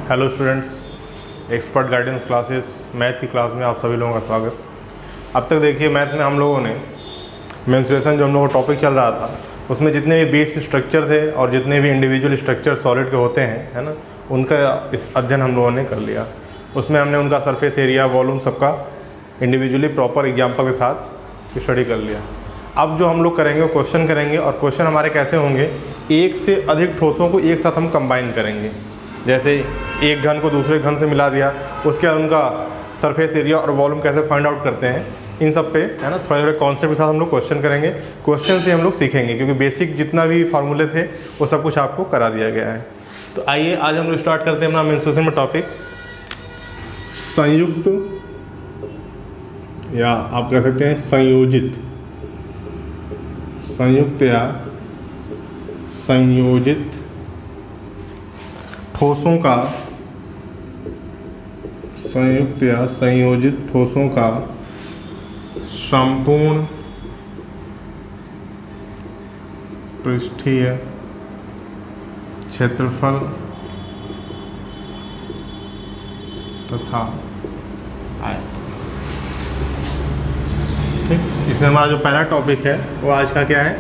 Hello students, expert guidance classes math की class में आप सभी लोगों का स्वागत। अब तक देखिए मैथ में हम लोगों ने मेंस्ट्रुएशन जो हम लोगों का टॉपिक चल रहा था उसमें जितने भी बेस स्ट्रक्चर थे और जितने भी इंडिविजुअल स्ट्रक्चर सॉलिड के होते हैं, है ना, उनका इस अध्ययन हम लोगों ने कर लिया। उसमें हमने उनका सरफेस एरिया, वॉल्यूम सबका इंडिविजुअली प्रॉपर एग्जाम्पल के साथ स्टडी कर लिया। अब जो हम लोग करेंगे वो क्वेश्चन करेंगे, और क्वेश्चन हमारे कैसे होंगे, एक से अधिक ठोसों को एक साथ हम कंबाइन करेंगे। जैसे एक घन को दूसरे घन से मिला दिया, उसके बाद उनका सरफेस एरिया और वॉल्यूम कैसे फाइंड आउट करते हैं, इन सब पे, है ना, थोड़े थोड़े कॉन्सेप्ट के साथ हम लोग क्वेश्चन करेंगे। क्वेश्चन से हम लोग सीखेंगे क्योंकि बेसिक जितना भी फार्मूले थे वो सब कुछ आपको करा दिया गया है। तो आइए आज हम लोग स्टार्ट करते हैं अपना मेंस्ट्रुएशन में टॉपिक, संयुक्त या आप कह सकते हैं संयोजित, संयुक्त या संयोजित ठोसों का, संयुक्त या संयोजित ठोसों का संपूर्ण पृष्ठीय क्षेत्रफल तथा आयतन। ठीक, इसमें हमारा जो पहला टॉपिक है वो आज का क्या है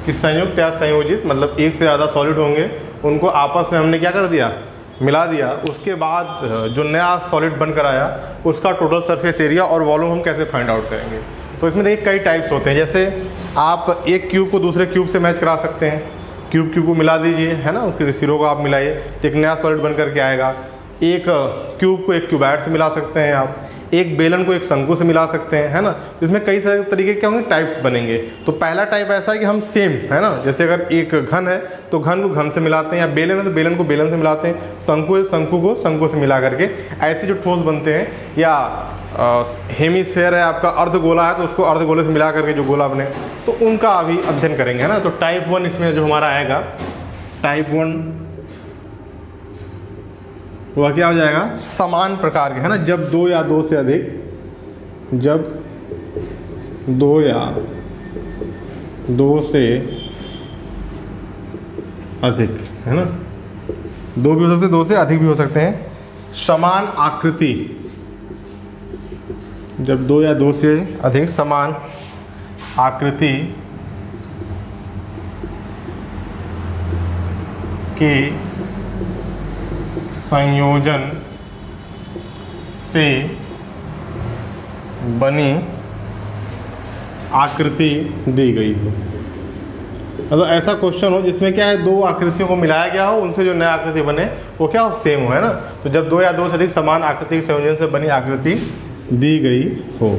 कि संयुक्त या संयोजित, मतलब एक से ज़्यादा सॉलिड होंगे, उनको आपस में हमने क्या कर दिया, मिला दिया। उसके बाद जो नया सॉलिड बनकर आया उसका टोटल सरफेस एरिया और वॉल्यूम हम कैसे फाइंड आउट करेंगे। तो इसमें देखिए कई टाइप्स होते हैं। जैसे आप एक क्यूब को दूसरे क्यूब से मैच करा सकते हैं, क्यूब को मिला दीजिए, है ना, उसके सिरों को आप मिलाइए तो एक नया सॉलिड बन करके आएगा। एक क्यूब को एक क्यूबॉइड से मिला सकते हैं आप, एक बेलन को एक शंकु से मिला सकते हैं, है ना। इसमें कई सारे तरीके क्या होंगे, टाइप्स बनेंगे। तो पहला टाइप ऐसा है कि हम सेम, है ना, जैसे अगर एक घन है तो घन को घन से मिलाते हैं, या बेलन है तो बेलन को बेलन से मिलाते हैं, शंकु है शंकु को शंकु से मिला करके ऐसे जो ठोस बनते हैं। या हेमिस्फेयर है आपका, अर्धगोला है तो उसको अर्धगोले से मिला करके जो गोला बने, तो उनका अभी अध्ययन करेंगे, है ना। तो टाइप 1 इसमें जो हमारा आएगा, टाइप 1 वह क्या हो जाएगा, समान प्रकार के, है ना, जब दो या दो से अधिक, जब दो या दो से अधिक, है ना, दो भी हो सकते हैं, दो से अधिक भी हो सकते हैं, समान आकृति, जब दो या दो से अधिक समान आकृति के संयोजन से बनी आकृति दी गई हो। मतलब ऐसा क्वेश्चन हो जिसमें क्या है, दो आकृतियों को मिलाया गया हो, उनसे जो नया आकृति बने वो क्या हो, सेम हो, है ना। तो जब दो या दो से अधिक समान आकृति के संयोजन से बनी आकृति दी गई हो,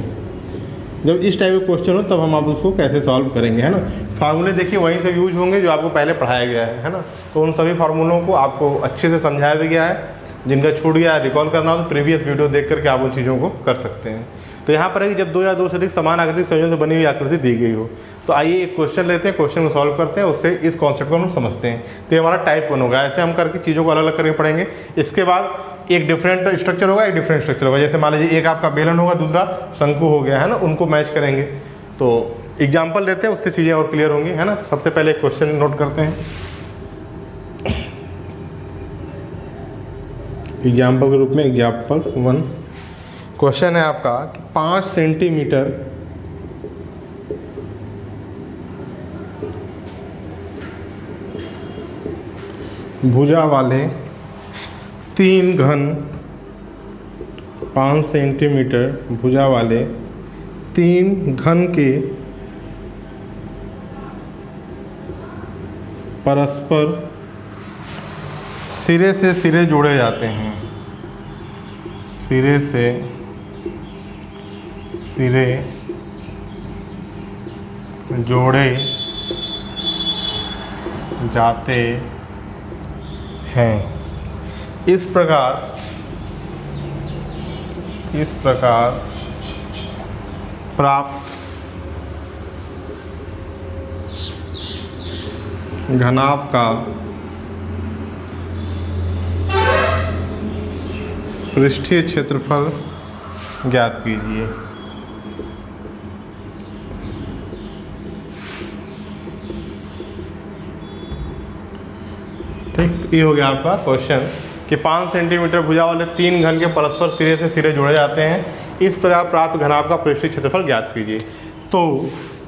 जब इस टाइप का क्वेश्चन हो तब हम आप उसको कैसे सॉल्व करेंगे, है ना। फार्मूले देखिए वहीं से यूज होंगे जो आपको पहले पढ़ाया गया है ना। तो उन सभी फार्मूलों को आपको अच्छे से समझाया भी गया है। जिनका छूट गया है, रिकॉल करना हो तो प्रीवियस वीडियो देख करके आप उन चीज़ों को कर सकते हैं। तो यहाँ पर है कि जब दो या दो से अधिक समान आकृति संयोजन से बनी हुई आकृति दी गई हो। तो आइए एक क्वेश्चन लेते हैं, क्वेश्चन को सॉल्व करते हैं, उससे इस कॉन्सेप्ट को हम समझते हैं। तो ये हमारा टाइप 1 होगा। ऐसे हम करके चीज़ों को अलग अलग करके पढ़ेंगे। इसके बाद एक डिफरेंट स्ट्रक्चर होगा, एक डिफरेंट स्ट्रक्चर होगा। जैसे मान लीजिए एक आपका बेलन होगा, दूसरा शंकु हो गया, है ना, उनको मैच करेंगे। तो एग्जाम्पल लेते हैं, उससे चीज़ें और क्लियर होंगी, है ना। तो सबसे पहले एक क्वेश्चन नोट करते हैं। एग्जाम्पल के रूप में एग्जाम्पल 1 क्वेश्चन है आपका कि 5 सेंटीमीटर भुजा वाले 3 घन, 5 सेंटीमीटर भुजा वाले 3 घन के परस्पर सिरे से सिरे जोड़े जाते हैं, सिरे से सिरे जोड़े जाते हैं। इस प्रकार प्राप्त घनाभ का पृष्ठीय क्षेत्रफल ज्ञात कीजिए। ठीक, तो ये हो गया आपका क्वेश्चन कि 5 सेंटीमीटर भुजा वाले 3 घन के परस्पर सिरे से सिरे जुड़े जाते हैं। इस प्रकार प्राप्त घनाभ का पृष्ठीय क्षेत्रफल ज्ञात कीजिए। तो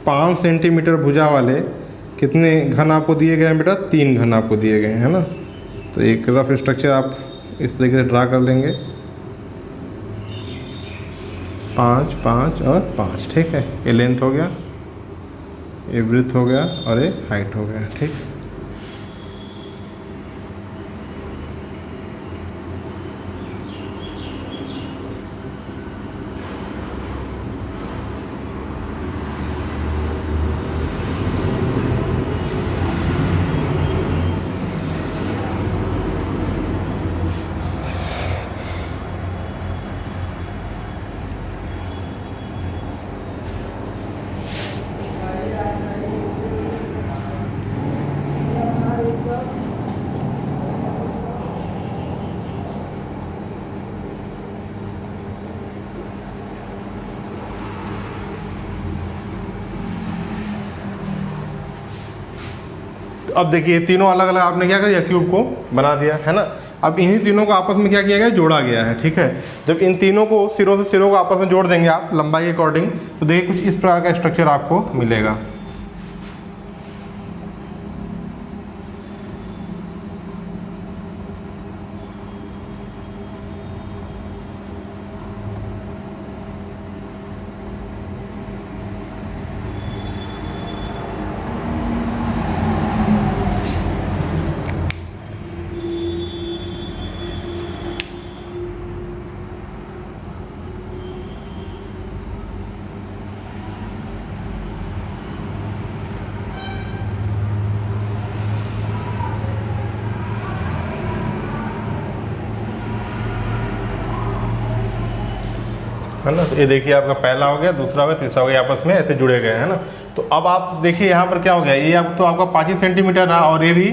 5 सेंटीमीटर भुजा वाले कितने घन आपको दिए गए हैं बेटा? 3 घन आपको दिए गए हैं, है ना। तो एक रफ स्ट्रक्चर आप इस तरीके से ड्रा कर लेंगे, 5, 5 और 5, ठीक है। ये लेंथ हो गया, ये विड्थ हो गया और ये हाइट हो गया, ठीक। अब देखिए तीनों अलग अलग आपने क्या किया, क्यूब को बना दिया, है ना। अब इन्हीं तीनों को आपस में क्या किया गया, जोड़ा गया है, ठीक है। जब इन तीनों को सिरों से सिरों को आपस में जोड़ देंगे आप लंबाई के अकॉर्डिंग, तो देखिए कुछ इस प्रकार का स्ट्रक्चर आपको मिलेगा। है ना। तो ये देखिए आपका पहला हो गया, दूसरा हो गया, तीसरा हो गया, आपस में ऐसे जुड़े गए, है ना। तो अब आप देखिए यहाँ पर क्या हो गया, ये आप तो आपका 5 ही सेंटीमीटर रहा और ये भी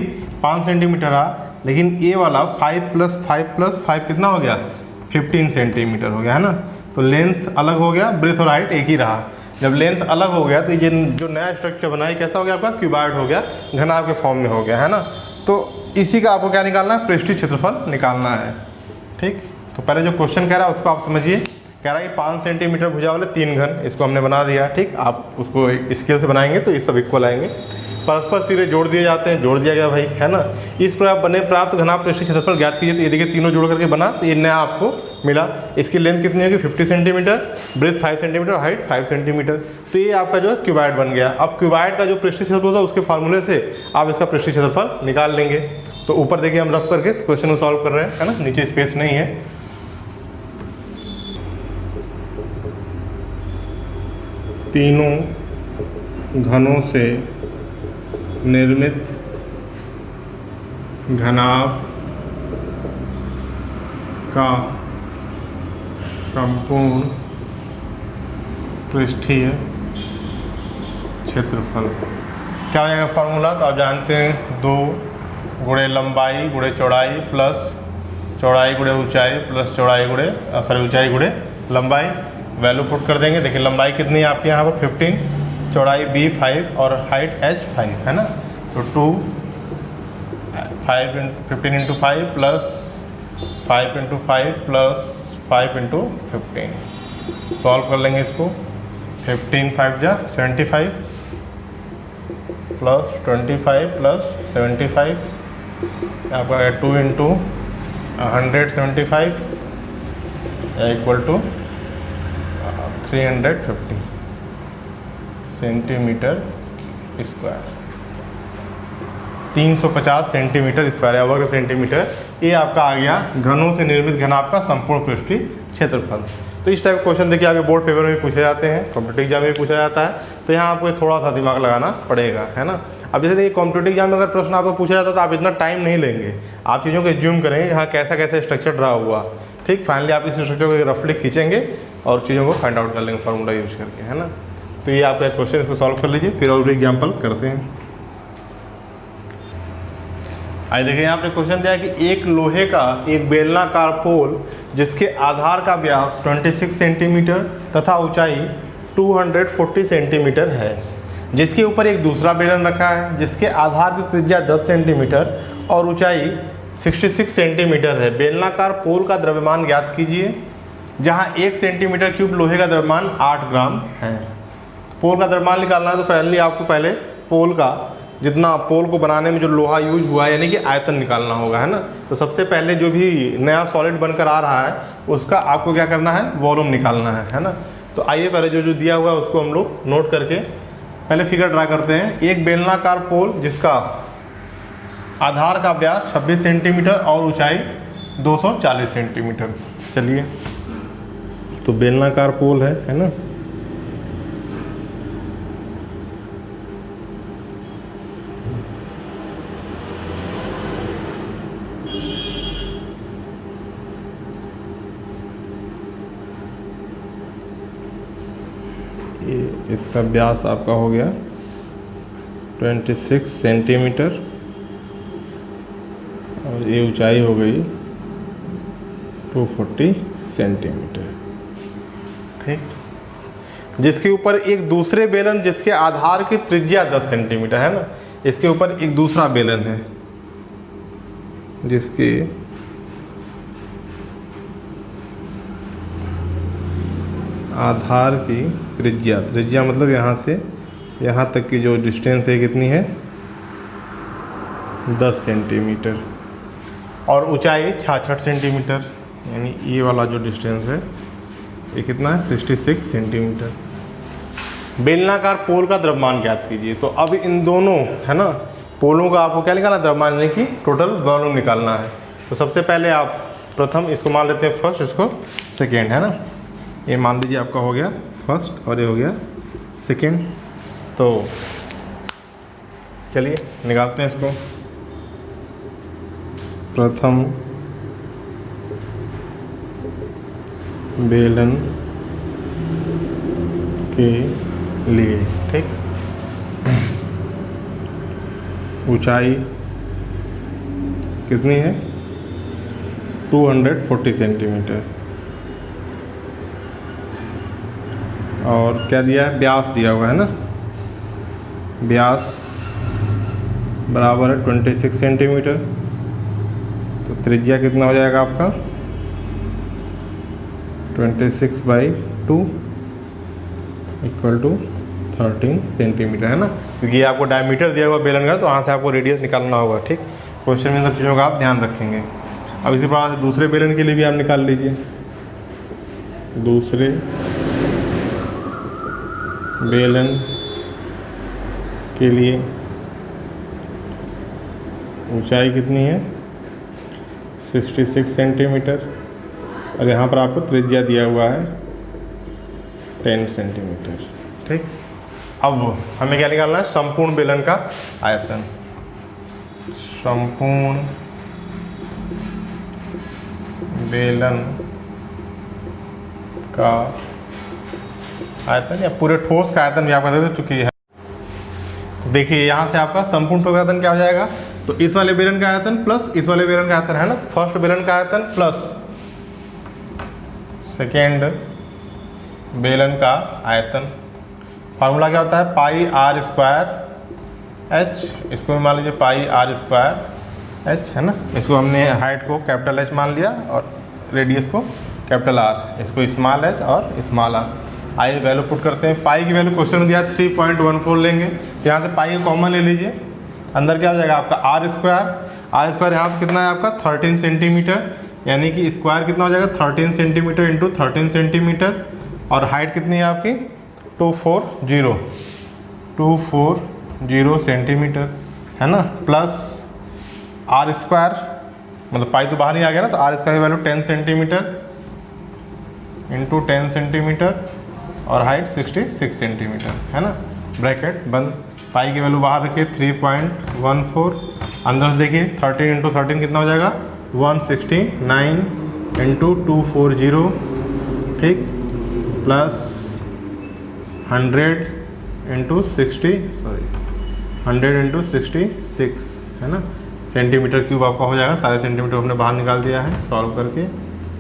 5 सेंटीमीटर रहा, लेकिन ये वाला 5 + 5 + 5 कितना हो गया, 15 सेंटीमीटर हो गया, है ना। तो लेंथ अलग हो गया, ब्रेथ और हाइट एक ही रहा। जब लेंथ अलग हो गया तो ये जो नया स्ट्रक्चर बना है कैसा हो गया आपका, क्यूबॉइड हो गया, घनाभ के फॉर्म में हो गया, है ना। तो इसी का आपको क्या निकालना है, पृष्ठीय क्षेत्रफल निकालना है, ठीक। तो पहले जो क्वेश्चन कह रहा है उसको आप समझिए। कह रहा है कि 5 सेंटीमीटर भुजा वाले 3 घन, इसको हमने बना दिया, ठीक। आप उसको स्केल से बनाएंगे तो ये सब इक्वल आएंगे। परस्पर सिरे जोड़ दिए जाते हैं, जोड़ दिया गया भाई, है ना। इस प्रकार बने प्राप्त घनाभ पृष्ठीय क्षेत्रफल ज्ञात कीजिए। तो ये देखिए तीनों जोड़ करके बना, तो ये नया आपको मिला। इसकी लेंथ कितनी होगी, 50 centimetre, breadth 5 centimetre, height 5 centimetre. तो ये आपका जो है क्यूबॉइड बन गया। अब क्यूबॉइड का जो पृष्ठीय क्षेत्रफल होता है उसके फार्मूले से आप इसका पृष्ठीय क्षेत्रफल निकाल लेंगे। तो ऊपर देखिए हम रफ करके इस क्वेश्चन को सॉल्व कर रहे हैं, है ना। नीचे स्पेस नहीं है। तीनों घनों से निर्मित घनाभ का संपूर्ण पृष्ठीय क्षेत्रफल क्या हो जाएगा फॉर्मूला, तो आप जानते हैं 2 गुणे लंबाई गुणे चौड़ाई प्लस चौड़ाई गुणे ऊंचाई प्लस चौड़ाई गुणे ऊंचाई गुणे लंबाई। वैल्यू पुट कर देंगे। देखिए लंबाई कितनी है आपके यहाँ पर 15, चौड़ाई b 5 और हाइट h 5, है ना। तो 15 × 5 प्लस 5 × 5 प्लस 5 × 15। सॉल्व कर लेंगे इसको। 15 5 जा 75 प्लस 25 प्लस 75 आपका 2 × 175 equal to 350 centimetre square, 350 centimetre square या वर्ग सेंटीमीटर। ये आपका आ गया घनों से निर्मित घनाभ का संपूर्ण पृष्ठीय क्षेत्रफल। तो इस टाइप के क्वेश्चन देखिए आगे बोर्ड पेपर में भी पूछे जाते हैं, कॉम्पिटिटिव एग्जाम में भी पूछा जाता है। तो यहाँ आपको थोड़ा सा दिमाग लगाना पड़ेगा, है ना। अब जैसे देखिए कॉम्पिटिटिव एग्जाम में अगर प्रश्न आपको पूछा जाता है तो आप इतना टाइम नहीं लेंगे, आप चीज़ों को एज्यूम करेंगे यहाँ कैसा कैसा स्ट्रक्चर ड्रा हुआ, ठीक। फाइनली आप इस स्ट्रक्चर को रफली खींचेंगे और चीज़ों को फाइंड आउट कर लेंगे फार्मूला यूज करके, है ना। तो ये आपका क्वेश्चन, इसको सॉल्व कर लीजिए, फिर और भी एग्जाम्पल करते हैं। आइए देखिए यहाँ पे क्वेश्चन दिया है कि एक लोहे का एक बेलनाकार पोल जिसके आधार का व्यास 26 सेंटीमीटर तथा ऊंचाई 240 सेंटीमीटर है, जिसके ऊपर एक दूसरा बेलन रखा है जिसके आधार की त्रिज्या 10 सेंटीमीटर और ऊंचाई 66 सेंटीमीटर है। बेलनाकार पोल का द्रव्यमान ज्ञात कीजिए जहां 1 सेंटीमीटर क्यूब लोहे का द्रव्यमान 8 ग्राम है। पोल का द्रव्यमान निकालना है तो फाइनली आपको पहले पोल का जितना पोल को बनाने में जो लोहा यूज हुआ है यानी कि आयतन निकालना होगा, है ना। तो सबसे पहले जो भी नया सॉलिड बनकर आ रहा है उसका आपको क्या करना है, वॉल्यूम निकालना है ना। तो आइए पहले जो दिया हुआ है उसको हम लोग नोट करके पहले फिगर ड्रा करते हैं। एक बेलनाकार पोल जिसका आधार का व्यास 26 सेंटीमीटर और ऊंचाई 240 सेंटीमीटर। चलिए, तो बेलनाकार पोल है ना। इसका व्यास आपका हो गया 26 सेंटीमीटर और ये ऊंचाई हो गई 240 सेंटीमीटर। ठीक, जिसके ऊपर एक दूसरे बेलन जिसके आधार की त्रिज्या 10 सेंटीमीटर है ना, इसके ऊपर एक दूसरा बेलन है जिसके आधार की त्रिज्या मतलब यहाँ से यहाँ तक की जो डिस्टेंस है कितनी है, 10 सेंटीमीटर और ऊंचाई 66 सेंटीमीटर, यानी ये वाला जो डिस्टेंस है ये कितना है, 66 सेंटीमीटर। बेलनाकार पोल का द्रव्यमान ज्ञात कीजिए। तो अब इन दोनों है ना पोलों का आपको क्या निकालना, द्रव्यमान यानी कि टोटल वॉल्यूम निकालना है। तो सबसे पहले आप प्रथम इसको मान लेते हैं फर्स्ट, इसको सेकेंड, है ना। ये मान लीजिए आपका हो गया फर्स्ट और ये हो गया सेकेंड। तो चलिए निकालते हैं इसको। प्रथम बेलन के लिए, ठीक, ऊंचाई कितनी है, 240 सेंटीमीटर और क्या दिया है, व्यास दिया हुआ है ना। व्यास बराबर है 26 सेंटीमीटर। तो त्रिज्या कितना हो जाएगा आपका, 26/2 = 13 सेंटीमीटर, है ना। क्योंकि ये आपको डायमीटर दिया हुआ बेलन का, तो वहाँ से आपको रेडियस निकालना होगा। ठीक, क्वेश्चन में सब चीज़ों का आप ध्यान रखेंगे। अब इसी प्रकार से दूसरे बेलन के लिए भी आप निकाल लीजिए। दूसरे बेलन के लिए ऊंचाई कितनी है, 66 सेंटीमीटर और यहाँ पर आपको त्रिज्या दिया हुआ है 10 सेंटीमीटर। ठीक, अब हमें क्या निकालना है, संपूर्ण बेलन का आयतन। संपूर्ण बेलन का आयतन या पूरे ठोस का आयतन भी आप बता चुकी है। तो देखिए यहाँ से आपका संपूर्ण ठोस का आयतन क्या हो जाएगा, तो इस वाले बेलन का आयतन प्लस इस वाले बेलन का आयतन, है ना। फर्स्ट बेलन का आयतन प्लस सेकेंड बेलन का आयतन। फार्मूला क्या होता है, πr²h, इसको भी मान लीजिए πr²h, है ना। इसको हमने हाइट को कैपिटल H मान लिया और रेडियस को कैपिटल R, इसको स्मॉल h और स्मॉल r। आइए वैल्यू पुट करते हैं। पाई की वैल्यू क्वेश्चन में दिया 3.14 लेंगे, तो यहाँ से पाई को कॉमन ले लीजिए। अंदर क्या हो जाएगा आपका r² यहाँ पर कितना है आपका 13 सेंटीमीटर, यानी कि स्क्वायर कितना हो जाएगा 13 सेंटीमीटर इंटू 13 सेंटीमीटर और हाइट कितनी है आपकी 240 सेंटीमीटर, है ना। प्लस r², मतलब पाई तो बाहर ही आ गया ना, तो r² की वैल्यू 10 सेंटीमीटर इंटू 10 सेंटीमीटर और हाइट 66 सेंटीमीटर, है ना। ब्रैकेट बंद। पाई की वैल्यू बाहर रखिए 3.14, अंदर से देखिए 13 इंटू 13 कितना हो जाएगा 169 इंटू 240, ठीक, प्लस 100 इंटू 66, है ना। सेंटीमीटर क्यूब आपका हो जाएगा। सारे सेंटीमीटर हमने बाहर निकाल दिया है सॉल्व करके।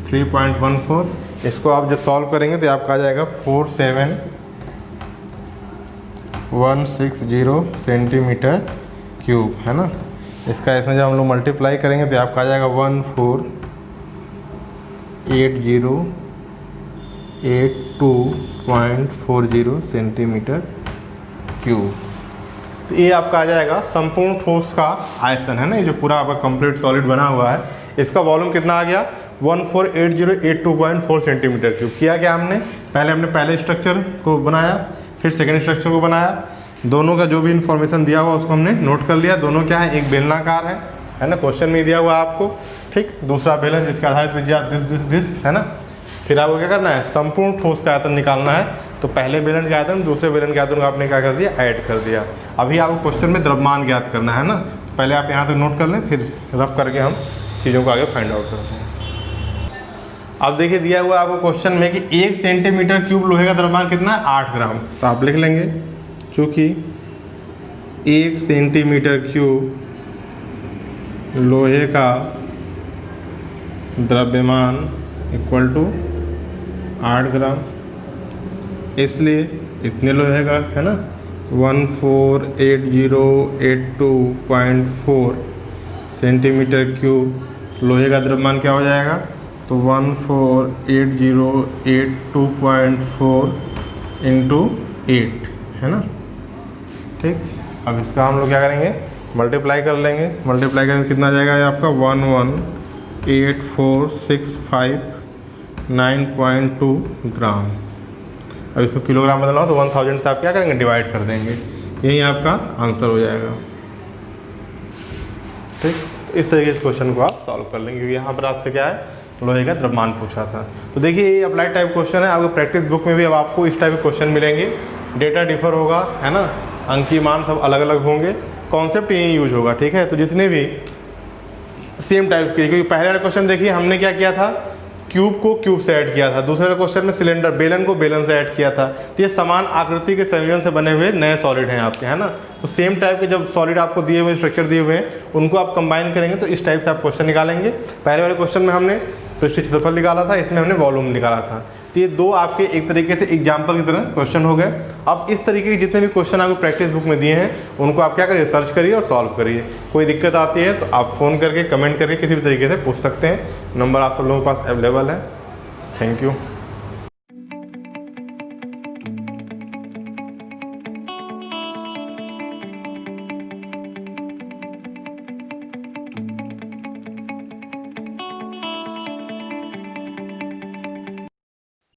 3.14, इसको आप जब सॉल्व करेंगे तो आपका आ जाएगा 47160 सेंटीमीटर क्यूब, है ना। इसका इसमें जब हम लोग मल्टीप्लाई करेंगे तो आपका आ जाएगा 148082.40 सेंटीमीटर क्यूब। तो ये आपका आ जाएगा संपूर्ण ठोस का आयतन है ना, ये जो पूरा आपका कंप्लीट सॉलिड बना हुआ है, इसका वॉल्यूम कितना आ गया 148082.4 सेंटीमीटर क्यूब। किया क्या हमने पहले स्ट्रक्चर को बनाया, फिर सेकेंड स्ट्रक्चर को बनाया, दोनों का जो भी इन्फॉर्मेशन दिया हुआ उसको हमने नोट कर लिया। दोनों क्या है, एक बेलनाकार है ना, क्वेश्चन में दिया हुआ है आपको, ठीक। दूसरा बेलन जिसके आधारित त्रिज्या दिस है ना। फिर आपको क्या करना है, संपूर्ण ठोस का आयतन निकालना है। तो पहले बेलन के आयतन दूसरे बेलन के आयतन को आपने क्या कर दिया, ऐड कर दिया। अभी आपको क्वेश्चन में द्रव्यमान ज्ञात करना है ना, पहले आप यहाँ तक नोट कर लें, फिर रफ करके हम चीज़ों को आगे फाइंड आउट करते हैं। अब देखिए दिया हुआ है आपको क्वेश्चन में कि 1 सेंटीमीटर क्यूब लोहे का द्रव्यमान कितना है, 8 ग्राम। तो आप लिख लेंगे चूँकि 1 सेंटीमीटर क्यूब लोहे का द्रव्यमान इक्वल टू 8 ग्राम, इसलिए इतने लोहे का है ना 148082.4 सेंटीमीटर क्यूब लोहे का द्रव्यमान क्या हो जाएगा, तो 148082.4 इंटू 8 है ना, ठीक। अब इसका हम लोग क्या करेंगे, मल्टीप्लाई कर लेंगे। मल्टीप्लाई करेंगे कितना जाएगा ये आपका 11,8465.9.2 ग्राम। अब इसको किलोग्राम बदलना हो तो 1000 से आप क्या करेंगे, डिवाइड कर देंगे, यही आपका आंसर हो जाएगा, ठीक। तो इस तरीके से क्वेश्चन को आप सॉल्व कर लेंगे, क्योंकि यहाँ पर आपसे क्या है, लोहे का द्रव्यमान पूछा था। तो देखिए ये अप्लाइड टाइप क्वेश्चन है, आपको प्रैक्टिस बुक में भी अब आपको इस टाइप के क्वेश्चन मिलेंगे। डेटा डिफर होगा है ना, अंकीय मान सब अलग अलग होंगे, कॉन्सेप्ट यही यूज होगा, ठीक है। तो जितने भी सेम टाइप के, क्योंकि पहले वाले क्वेश्चन देखिए हमने क्या किया था, क्यूब को क्यूब से ऐड किया था, दूसरे वाले क्वेश्चन में सिलेंडर बेलन को बेलन से ऐड किया था। तो ये समान आकृति के संयोजन से बने हुए नए सॉलिड हैं आपके, है ना। तो सेम टाइप के जब सॉलिड आपको दिए हुए स्ट्रक्चर दिए हुए हैं, उनको आप कंबाइन करेंगे तो इस टाइप से आप क्वेश्चन निकालेंगे। पहले वाले क्वेश्चन में हमने पृष्ठीय क्षेत्रफल निकाला था, इसमें हमने वॉल्यूम निकाला था। तो ये दो आपके एक तरीके से एग्जाम्पल की तरह क्वेश्चन हो गए। अब इस तरीके के जितने भी क्वेश्चन आपको प्रैक्टिस बुक में दिए हैं, उनको आप क्या करिए, सर्च करिए और सॉल्व करिए। कोई दिक्कत आती है तो आप फ़ोन करके, कमेंट करके किसी भी तरीके से पूछ सकते हैं। नंबर आप सब लोगों के पास अवेलेबल है। Thank you.